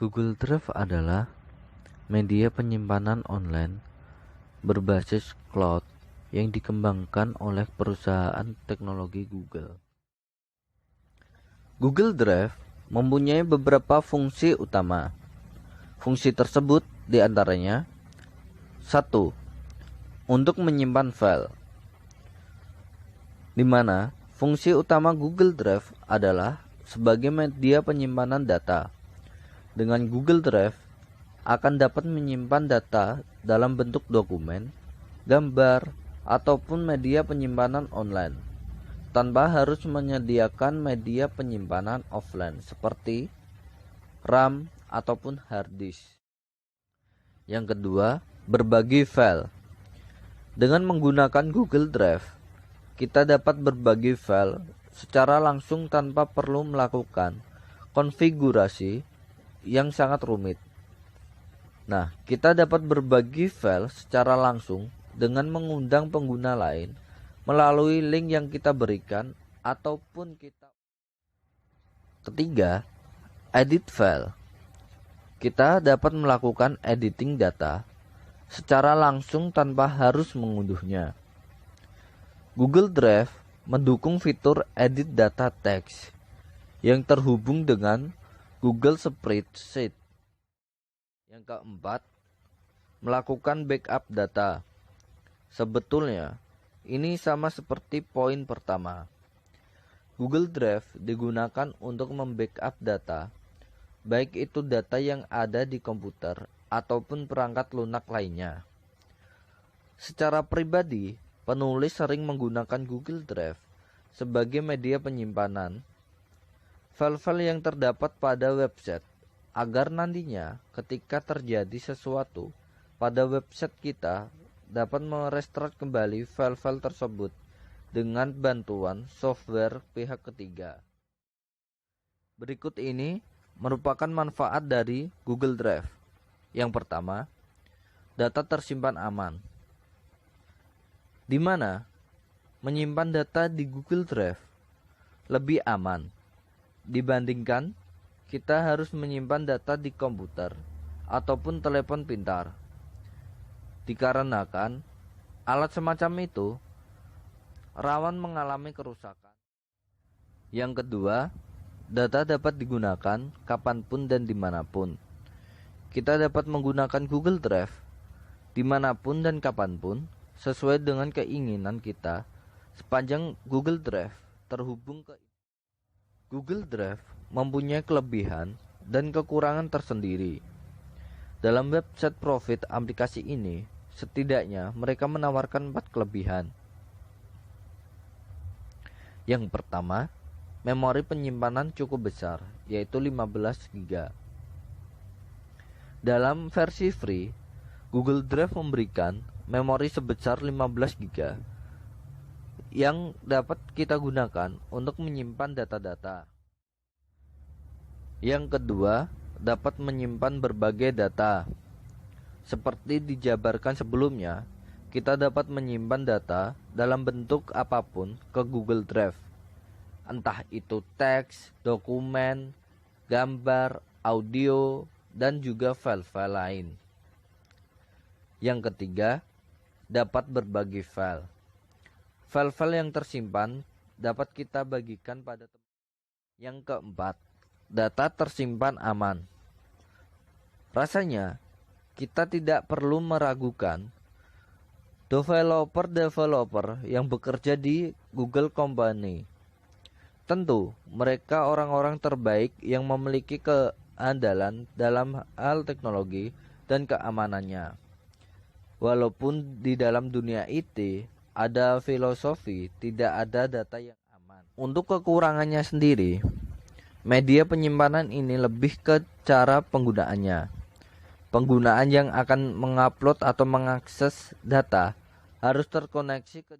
Google Drive adalah media penyimpanan online berbasis cloud yang dikembangkan oleh perusahaan teknologi Google. Google Drive mempunyai beberapa fungsi utama. Fungsi tersebut diantaranya: 1. Untuk menyimpan file, di mana fungsi utama Google Drive adalah sebagai media penyimpanan data. Dengan Google Drive akan dapat menyimpan data dalam bentuk dokumen, gambar, ataupun media penyimpanan online, tanpa harus menyediakan media penyimpanan offline seperti RAM ataupun hard disk. Yang kedua, berbagi file. Dengan menggunakan Google Drive, kita dapat berbagi file secara langsung tanpa perlu melakukan konfigurasi yang sangat rumit. Nah, kita dapat berbagi file secara langsung dengan mengundang pengguna lain melalui link yang kita berikan ataupun kita. Ketiga, edit file. Kita dapat melakukan editing data secara langsung tanpa harus mengunduhnya. Google Drive mendukung fitur edit data teks yang terhubung dengan Google Spreadsheet. Yang keempat, melakukan backup data. Sebetulnya, ini sama seperti poin pertama. Google Drive digunakan untuk membackup data, baik itu data yang ada di komputer ataupun perangkat lunak lainnya. Secara pribadi, penulis sering menggunakan Google Drive sebagai media penyimpanan file-file yang terdapat pada website, agar nantinya ketika terjadi sesuatu pada website kita dapat merestart kembali file-file tersebut dengan bantuan software pihak ketiga. Berikut ini merupakan manfaat dari Google Drive. Yang pertama, data tersimpan aman, di mana menyimpan data di Google Drive lebih aman dibandingkan kita harus menyimpan data di komputer ataupun telepon pintar. Dikarenakan alat semacam itu rawan mengalami kerusakan. Yang kedua, data dapat digunakan kapanpun dan dimanapun. Kita dapat menggunakan Google Drive dimanapun dan kapanpun sesuai dengan keinginan kita, sepanjang Google Drive terhubung ke. Google Drive mempunyai kelebihan dan kekurangan tersendiri. Dalam website profit aplikasi ini, setidaknya mereka menawarkan 4 kelebihan. Yang pertama, memori penyimpanan cukup besar, yaitu 15 GB. Dalam versi free, Google Drive memberikan memori sebesar 15 GB yang dapat kita gunakan untuk menyimpan data-data. Yang kedua, dapat menyimpan berbagai data. Seperti dijabarkan sebelumnya, kita dapat menyimpan data dalam bentuk apapun ke Google Drive. Entah itu teks, dokumen, gambar, audio, dan juga file-file lain. Yang ketiga, dapat berbagi file. File-file yang tersimpan dapat kita bagikan pada teman. Yang keempat, data tersimpan aman. Rasanya, kita tidak perlu meragukan developer yang bekerja di Google Company. Tentu, mereka orang-orang terbaik yang memiliki keandalan dalam hal teknologi dan keamanannya. Walaupun di dalam dunia IT ada filosofi tidak ada data yang aman. Untuk kekurangannya sendiri, media penyimpanan ini lebih ke cara penggunaannya. Penggunaan yang akan mengupload atau mengakses data harus terkoneksi ke